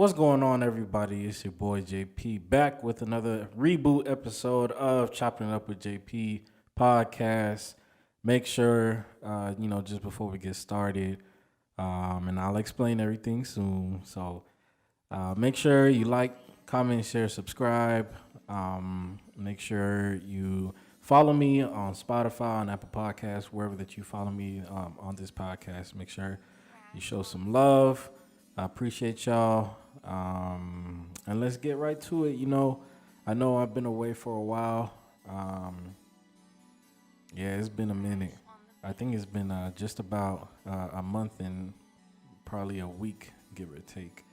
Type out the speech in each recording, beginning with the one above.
What's going on, everybody? It's your boy JP back with another reboot episode of Chopping It Up with JP podcast. Make sure, just before we get started, and I'll explain everything soon. So make sure you like, comment, share, subscribe. Make sure you follow me on Spotify, on Apple Podcasts, wherever that you follow me on this podcast. Make sure you show some love. I appreciate y'all. And let's get right to it. I know I've been away for a while. Yeah, it's been a minute. I think it's been just about a month and probably a week, give or take.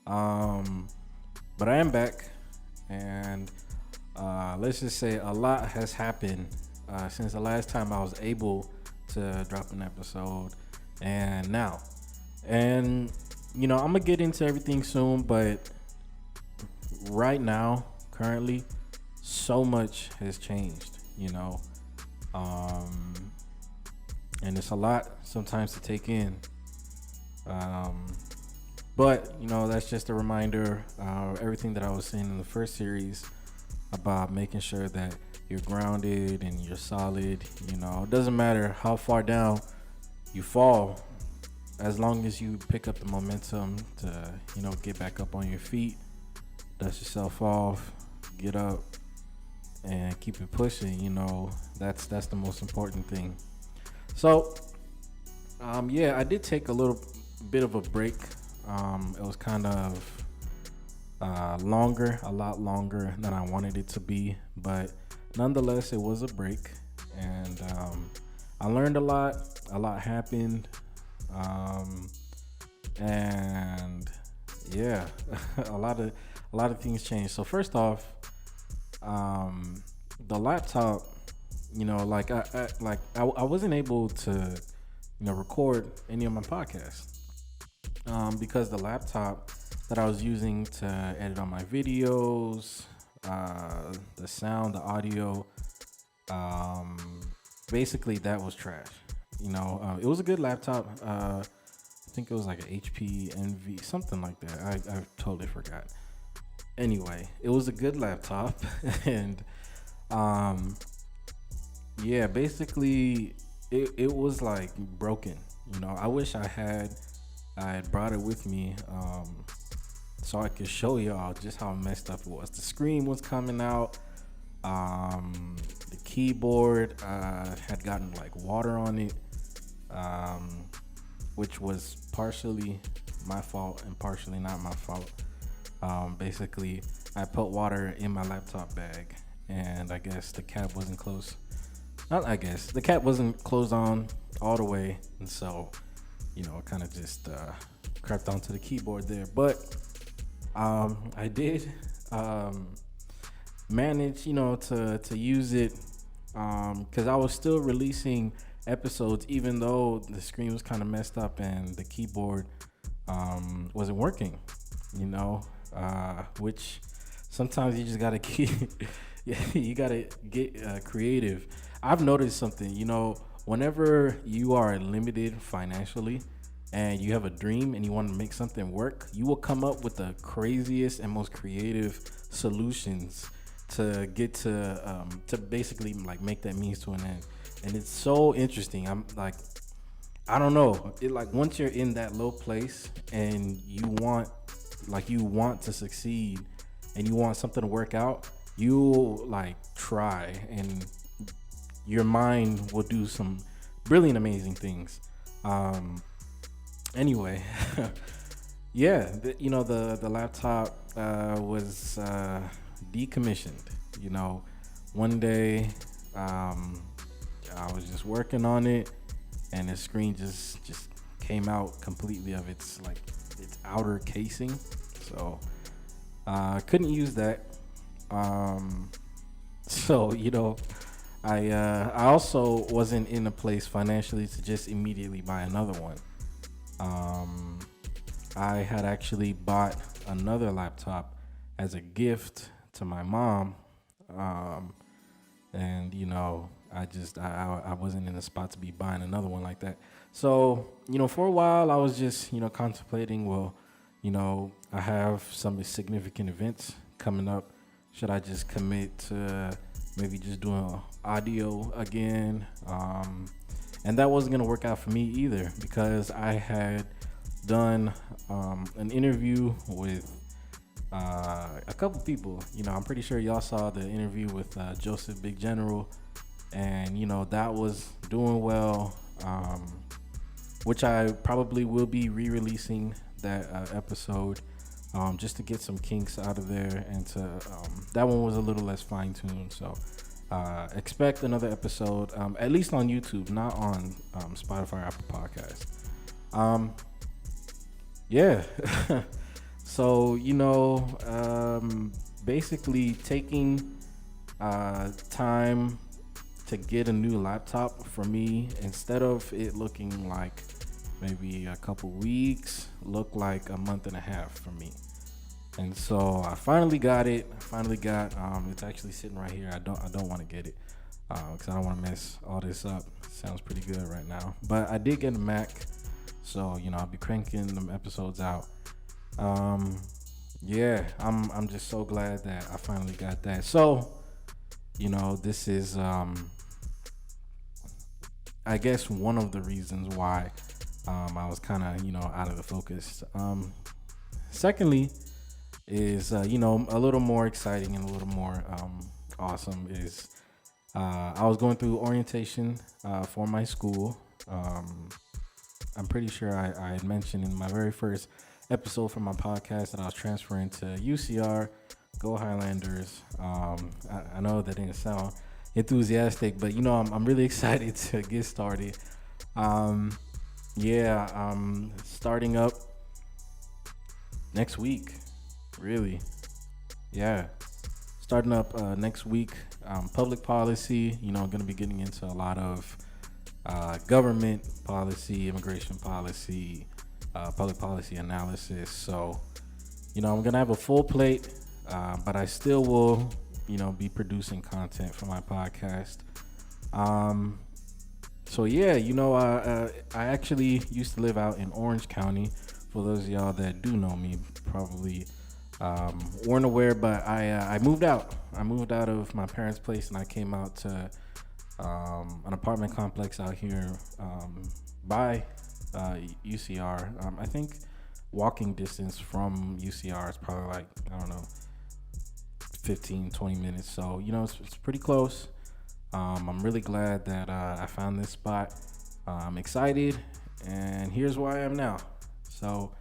But I am back, and let's just say a lot has happened since the last time I was able to drop an episode, and now. And I'm gonna get into everything soon, but right now, currently, so much has changed, and it's a lot sometimes to take in. But that's just a reminder. Everything that I was saying in the first series about making sure that you're grounded and you're solid. It doesn't matter how far down you fall, as long as you pick up the momentum to, get back up on your feet, dust yourself off, get up, and keep it pushing. That's the most important thing. So, I did take a little bit of a break. It was kind of a lot longer than I wanted it to be, but nonetheless, it was a break, and I learned a lot. A lot happened. And yeah, a lot of things changed. So first off, the laptop, I wasn't able to, record any of my podcasts, because the laptop that I was using to edit on my videos, the sound, the audio, basically that was trash. It was a good laptop. I think it was like an HP Envy, something like that. I totally forgot. Anyway, it was a good laptop, and basically it was like broken. I wish I had brought it with me, so I could show y'all just how messed up it was. The screen was coming out. The keyboard had gotten like water on it, which was partially my fault and partially not my fault. Basically, I put water in my laptop bag, and I guess the cap wasn't closed. The cap wasn't closed on all the way, and so, it kind of just crept onto the keyboard there. But I did manage, to use it, because I was still releasing episodes even though the screen was kind of messed up and the keyboard wasn't working, which sometimes you just gotta get creative. I've noticed something, whenever you are limited financially and you have a dream and you want to make something work, you will come up with the craziest and most creative solutions to get to basically like make that means to an end. And it's so interesting. I'm like, I don't know. It like once you're in that low place and you want to succeed and you want something to work out, you like try and your mind will do some brilliant, amazing things. Anyway, the laptop was decommissioned. One day, I was just working on it, and the screen just came out completely of its outer casing. So I couldn't use that. So I also wasn't in a place financially to just immediately buy another one. I had actually bought another laptop as a gift to my mom, and I wasn't in a spot to be buying another one like that. So for a while I was just contemplating, well, I have some significant events coming up. Should I just commit to maybe just doing audio again? And that wasn't going to work out for me either, because I had done an interview with a couple people. I'm pretty sure y'all saw the interview with Joseph Big General, and that was doing well, which I probably will be re-releasing that episode, just to get some kinks out of there, and to that one was a little less fine-tuned. So expect another episode, at least on YouTube, not on Spotify, Apple Podcasts. Yeah. So basically taking time to get a new laptop for me, instead of it looking like maybe a couple weeks, looked like a month and a half for me. And so I finally got it. It's actually sitting right here. I don't want to get it because I don't want to mess all this up. It sounds pretty good right now. But I did get a Mac, so I'll be cranking them episodes out. Yeah, I'm just so glad that I finally got that. So this is I guess one of the reasons why I was kind of out of the focus. Secondly is a little more exciting and a little more awesome is I was going through orientation for my school. I'm pretty sure I had mentioned in my very first episode for my podcast that I was transferring to UCR. Go Highlanders. I know that didn't sound enthusiastic, but I'm really excited to get started. Starting up next week. Really, yeah. Starting up next week. Public policy. Going to be getting into a lot of government policy, immigration policy, public policy analysis. So, I'm gonna have a full plate, but I still will, be producing content for my podcast. So yeah, I actually used to live out in Orange County. For those of y'all that do know me, probably weren't aware, but I moved out. I moved out of my parents' place, and I came out to an apartment complex out here by UCR. I think walking distance from UCR is probably like, 15-20 minutes. So it's pretty close. I'm really glad that I found this spot. I'm excited, and here's where I am now. So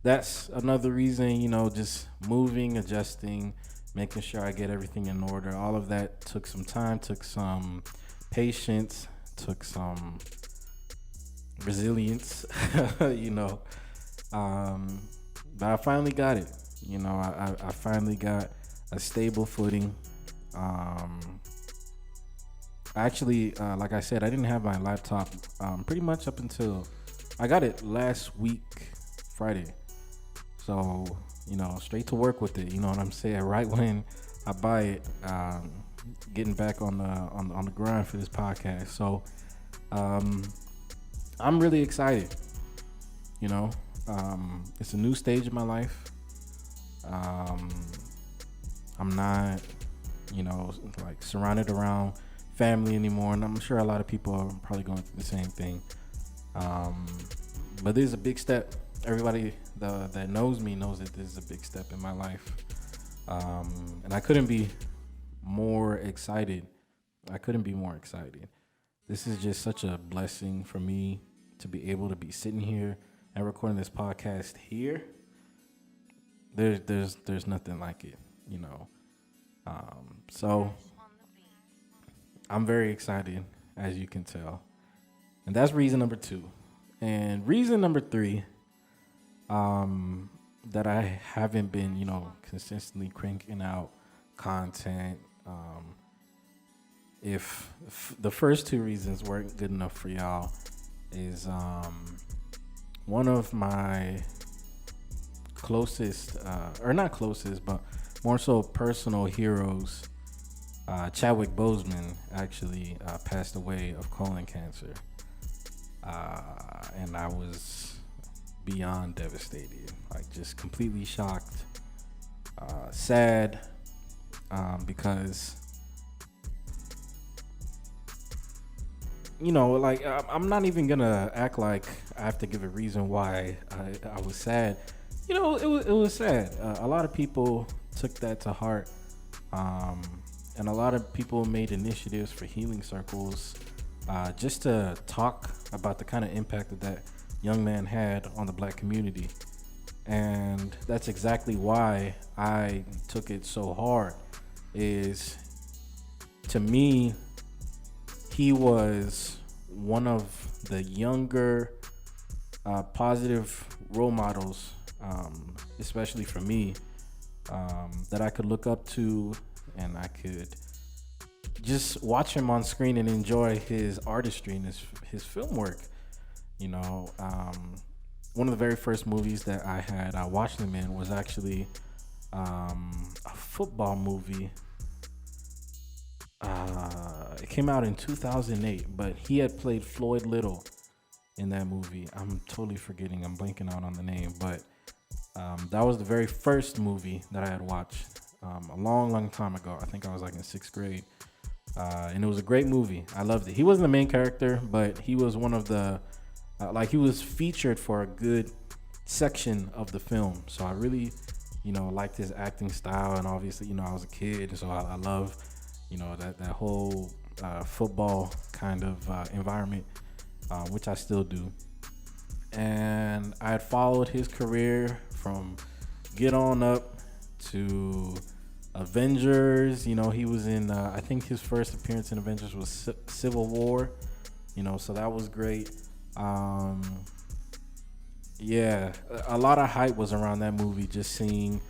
that's another reason, just moving, adjusting, making sure I get everything in order. All of that took some time, took some patience, took some resilience, but I finally got it. I finally got a stable footing. Actually, like I said, I didn't have my laptop pretty much up until I got it last week, Friday. So, straight to work with it. You know what I'm saying? Right when I buy it, getting back on the grind for this podcast. So, I'm really excited. It's a new stage of my life. I'm not, like surrounded around family anymore, and I'm sure a lot of people are probably going through the same thing. But this is a big step. Everybody that knows me knows that this is a big step in my life, and I couldn't be more excited. This is just such a blessing for me to be able to be sitting here and recording this podcast here. There's nothing like it, So I'm very excited, as you can tell. And that's reason number 2. And reason number 3, that I haven't been, consistently cranking out content. If the first 2 reasons weren't good enough for y'all, is one of my closest, or not closest, but more so personal heroes, Chadwick Boseman, actually passed away of colon cancer. And I was beyond devastated, like just completely shocked, sad, because like I'm not even gonna act like I have to give a reason why I was sad. It was sad. A lot of people took that to heart, um, and a lot of people made initiatives for healing circles, just to talk about the kind of impact that young man had on the black community. And that's exactly why I took it so hard. Is, to me, he was one of the younger positive role models, especially for me, that I could look up to, and I could just watch him on screen and enjoy his artistry and his film work. One of the very first movies that I had watched him in was actually a football movie. It came out in 2008, but he had played Floyd Little in that movie. I'm totally forgetting. I'm blanking out on the name, but that was the very first movie that I had watched a long, long time ago. I think I was like in sixth grade, and it was a great movie. I loved it. He wasn't the main character, but he was one of the he was featured for a good section of the film. So I really, liked his acting style, and obviously, I was a kid, so I love, that whole football kind of environment, which I still do. And I had followed his career from Get On Up to Avengers. He was in, I think his first appearance in Avengers was Civil War, so that was great. Yeah, a lot of hype was around that movie, just seeing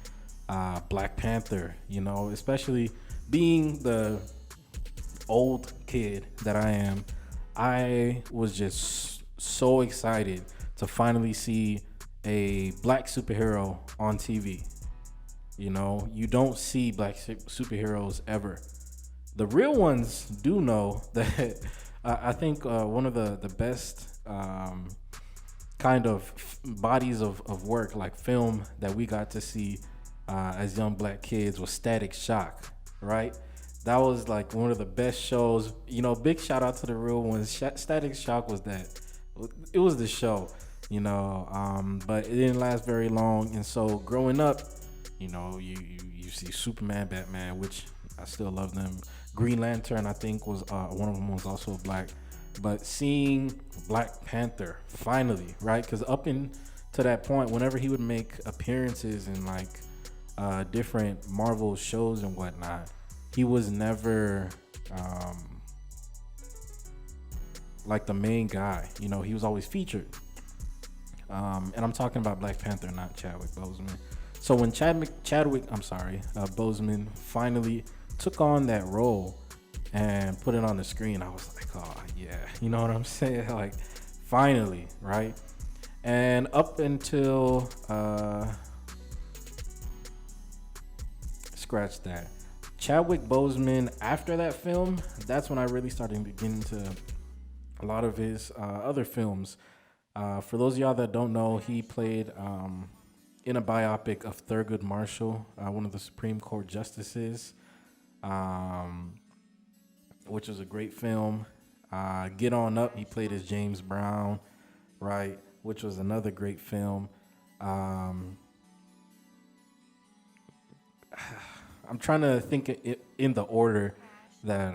Black Panther, especially being the old kid that I am. I was just so excited to finally see a black superhero on TV. You don't see black superheroes ever. The real ones do know that. I think one of the best kind of bodies of work, like film, that we got to see as young black kids was Static Shock, right? That was like one of the best shows. Big shout out to the real ones. Static Shock was that. It was the show, but it didn't last very long. And so growing up, you see Superman, Batman, which I still love them. Green Lantern, I think, was one of them was also black. But seeing Black Panther finally, right? Because up in to that point, whenever he would make appearances in like different Marvel shows and whatnot, he was never like the main guy. He was always featured. And I'm talking about Black Panther, not Chadwick Boseman. So when Chadwick Boseman finally took on that role and put it on the screen, I was like, oh yeah, you know what I'm saying? Like, finally, right? And up until scratch that, Chadwick Boseman, after that film, that's when I really started to get into a lot of his other films. For those of y'all that don't know, he played in a biopic of Thurgood Marshall, one of the Supreme Court justices, which was a great film. Get On Up, he played as James Brown, right, which was another great film. I'm trying to think it in the order that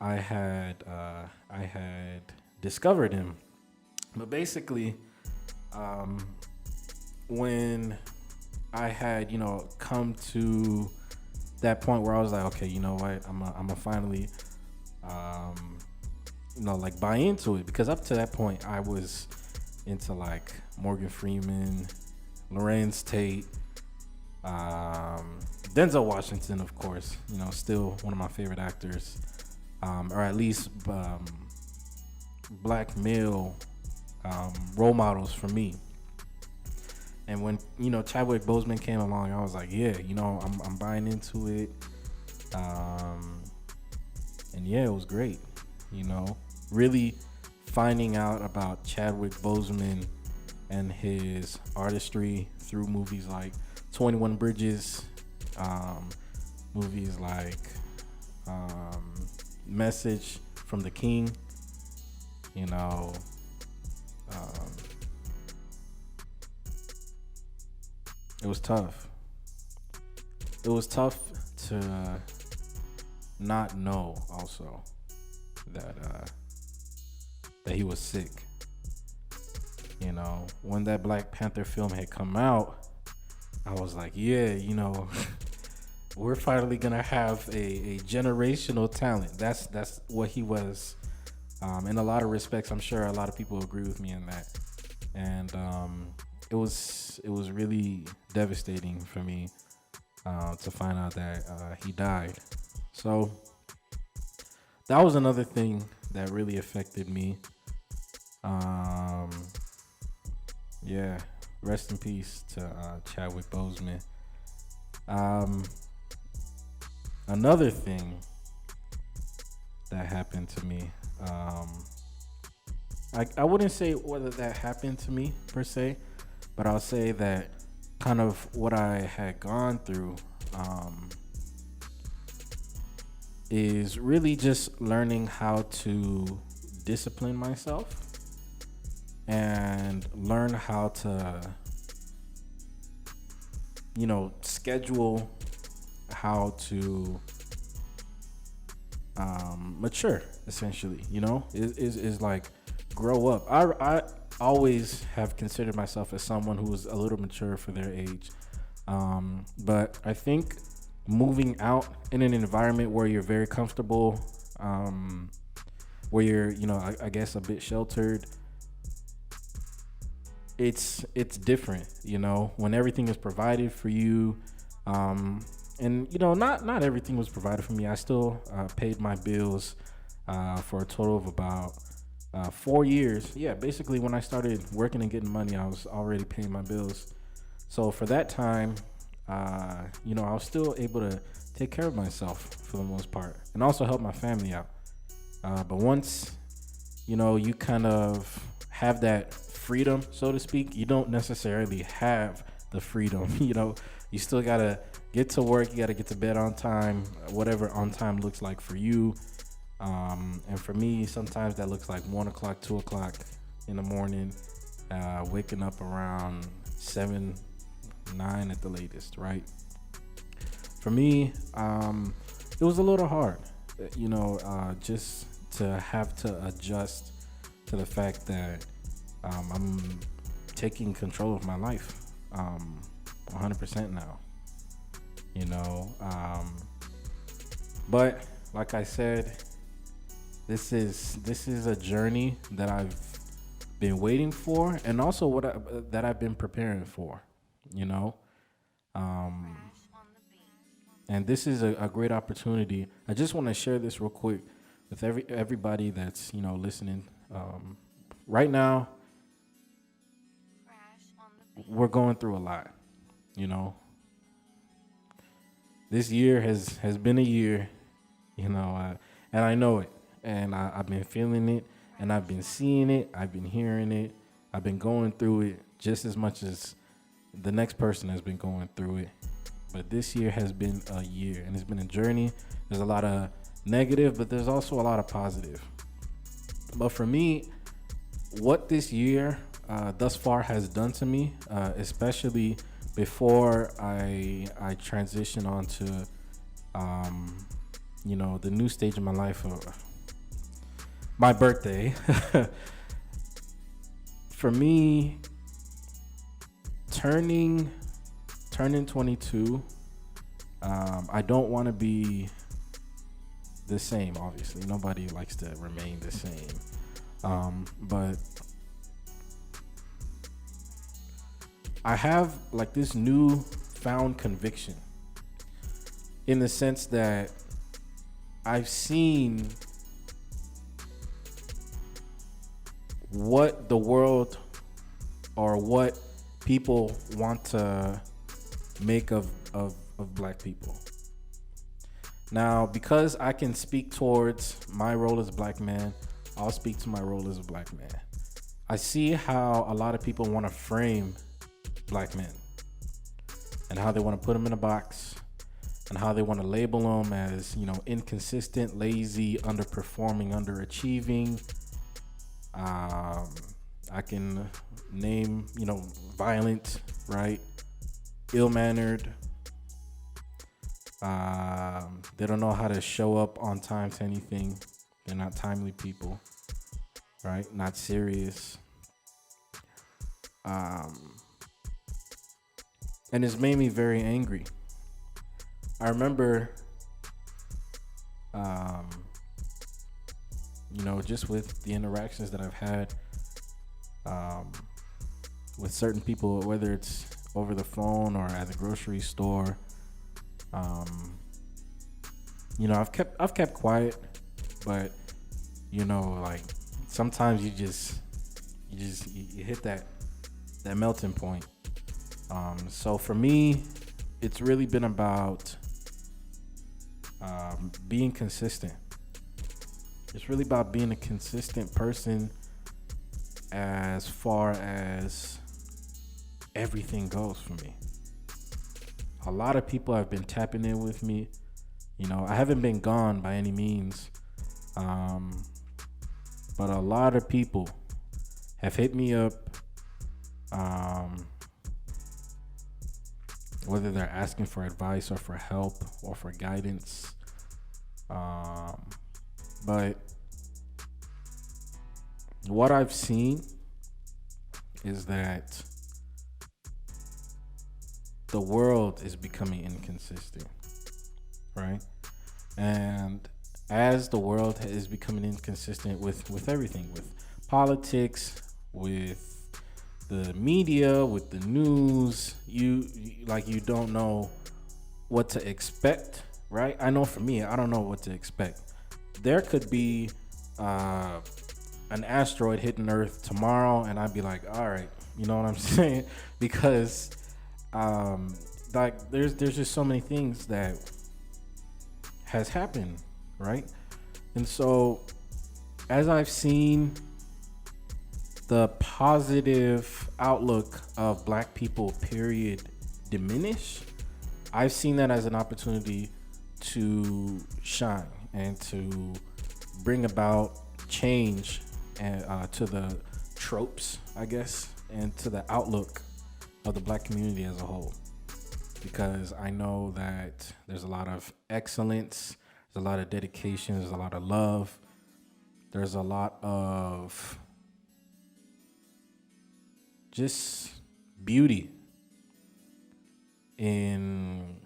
I had discovered him, but basically, when I had come to that point where I was like, okay, you know what, I'm gonna finally like buy into it, because up to that point I was into like Morgan Freeman, Lorenz Tate, Denzel Washington, of course, still one of my favorite actors, or at least black male role models for me. And when Chadwick Boseman came along, I was like, yeah, I'm buying into it, and yeah, it was great. Really finding out about Chadwick Boseman and his artistry through movies like 21 Bridges, um, movies like um, Message from the King, you know, um, it was tough. It was tough to not know also that that he was sick. You know, when that Black Panther film had come out, I was like, yeah, you know, we're finally gonna have a generational talent. That's what he was. In a lot of respects, I'm sure a lot of people agree with me in that. And it was really devastating for me to find out that he died. So that was another thing that really affected me. Um, yeah, rest in peace to Chadwick Boseman. Um, Another thing that happened to me, I wouldn't say whether that happened to me per se, but I'll say that kind of what I had gone through is really just learning how to discipline myself and learn how to, you know, schedule, how to mature, essentially. You know, is like grow up. I always have considered myself as someone who is a little mature for their age, but I think moving out in an environment where you're very comfortable, where you're, you know, I guess a bit sheltered, it's different, you know, when everything is provided for you. And you know, not everything was provided for me. I still paid my bills for a total of about 4 years. Yeah, basically when I started working and getting money, I was already paying my bills. So for that time, you know, I was still able to take care of myself for the most part, and also help my family out. But once, you know, you kind of have that freedom, so to speak, you don't necessarily have the freedom. You know, you still gotta get to work, you gotta get to bed on time, whatever on time looks like for you. And for me, sometimes that looks like 1 o'clock, 2 o'clock in the morning, waking up around 7, 9 at the latest, right? For me, it was a little hard, you know, just to have to adjust to the fact that I'm taking control of my life 100% now, you know. But like I said, this is a journey that I've been waiting for, and also that I've been preparing for, you know. And this is a great opportunity. I just want to share this real quick with everybody that's, you know, listening. Right now, we're going through a lot, you know. This year has been a year, you know, and I know it, and I've been feeling it, and I've been seeing it, I've been hearing it, I've been going through it just as much as the next person has been going through it. But this year has been a year, and it's been a journey. There's a lot of negative, but there's also a lot of positive. But for me, what this year thus far has done to me, especially before I transition on to, you know, the new stage of my life, my birthday. For me, turning 22, I don't want to be the same. Obviously, nobody likes to remain the same, but I have like this new found conviction, in the sense that I've seen what the world, or what people want to make of black people. Now, because I can speak towards my role as a black man, I'll speak to my role as a black man. I see how a lot of people want to frame black men and how they want to put them in a box and how they want to label them as, inconsistent, lazy, underperforming, underachieving. I can name, violent, right? Ill-mannered. They don't know how to show up on time to anything. They're not timely people, right? Not serious. And it's made me very angry. I remember, just with the interactions that I've had with certain people, whether it's over the phone or at the grocery store, I've kept quiet, but like sometimes you hit that melting point. So for me, it's really been about being consistent. It's really about being a consistent person as far as everything goes for me. A lot of people have been tapping in with me. I haven't been gone by any means. But a lot of people have hit me up, whether they're asking for advice or for help or for guidance. But what I've seen is that the world is becoming inconsistent, right? And as the world is becoming inconsistent with everything, with politics, with the media, with the news, you don't know what to expect, right? I know for me, I don't know what to expect. There could be an asteroid hitting Earth tomorrow, and I'd be like, all right, you know what I'm saying? Because there's just so many things that has happened, right? And so as I've seen the positive outlook of black people, period, diminish, I've seen that as an opportunity to shine and to bring about change and to the tropes, I guess, and to the outlook of the black community as a whole. Because I know that there's a lot of excellence, there's a lot of dedication, there's a lot of love, there's a lot of just beauty in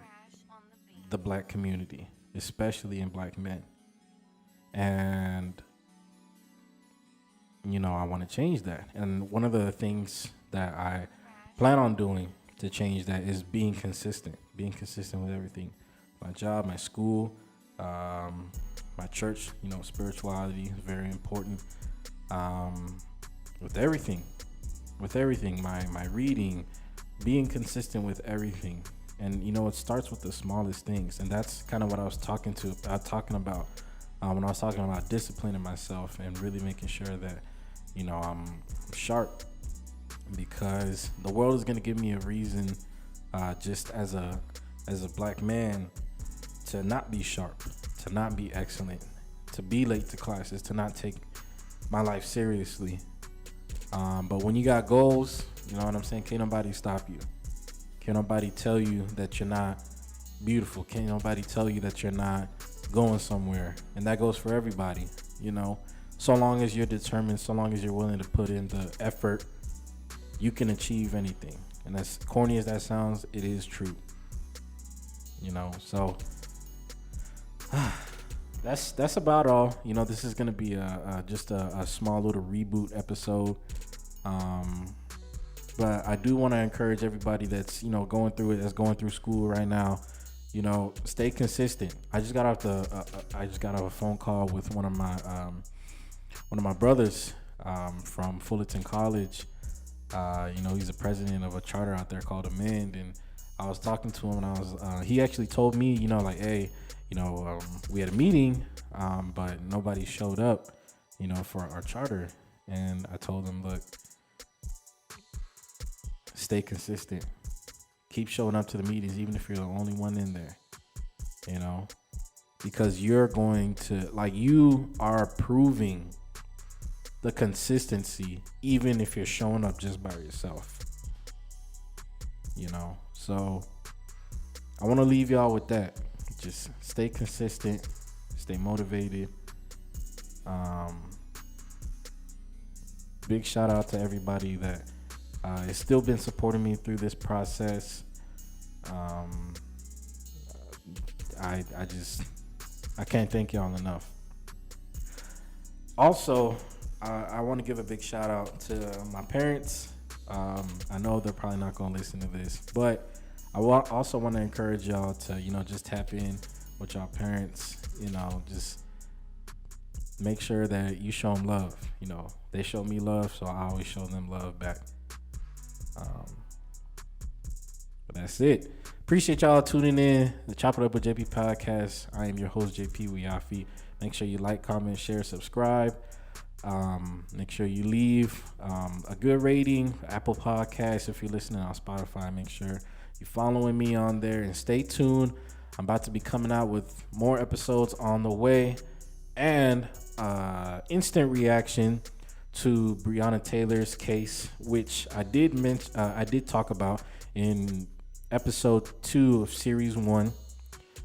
the black community, especially in black men. And, I want to change that. And one of the things that I plan on doing to change that is being consistent with everything. My job, my school, my church, spirituality is very important. With everything, my reading, being consistent with everything. And, it starts with the smallest things. And that's kind of what I was talking about when I was talking about disciplining myself and really making sure that, I'm sharp. Because the world is going to give me a reason, just as a black man, to not be sharp, to not be excellent, to be late to classes, to not take my life seriously. But when you got goals, you know what I'm saying? Can't nobody stop you. Can't nobody tell you that you're not beautiful. Can't nobody tell you that you're not going somewhere. And that goes for everybody, So long as you're determined, so long as you're willing to put in the effort, you can achieve anything. And as corny as that sounds, it is true. So that's about all. This is gonna be just a small little reboot episode. But I do want to encourage everybody that's going through school right now. Stay consistent. I just got off a phone call with one of my brothers from Fullerton College. He's the president of a charter out there called Amend, and I was talking to him, and he actually told me, hey, we had a meeting, but nobody showed up, for our charter. and I told them, look, stay consistent. Keep showing up to the meetings, even if you're the only one in there, you know, because you're going to, like, you are proving the consistency, even if you're showing up just by yourself, you know. So I want to leave y'all with that. Just stay consistent, stay motivated. Big shout out to everybody that has still been supporting me through this process. I can't thank y'all enough. Also, I want to give a big shout out to my parents. I know they're probably not going to listen to this, but I also want to encourage y'all to, you know, just tap in with y'all parents. You know, just make sure that you show them love. You know, they show me love, so I always show them love back. But that's it. Appreciate y'all tuning in. The Chop It Up with JP podcast. I am your host, JP Wiafi. Make sure you like, comment, share, subscribe. Make sure you leave a good rating. Apple Podcasts, if you're listening on Spotify, make sure you're following me on there. And stay tuned. I'm about to be coming out with more episodes on the way. And instant reaction to Breonna Taylor's case, which I did talk about in episode 2 of series 1,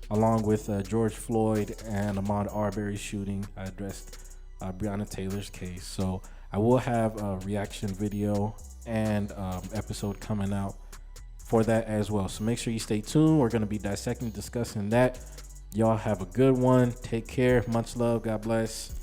along with George Floyd and Ahmaud Arbery shooting. I addressed Breonna Taylor's case, so I will have a reaction video and episode coming out for that as well. So make sure you stay tuned. We're going to be discussing that. Y'all have a good one. Take care. Much love. God bless.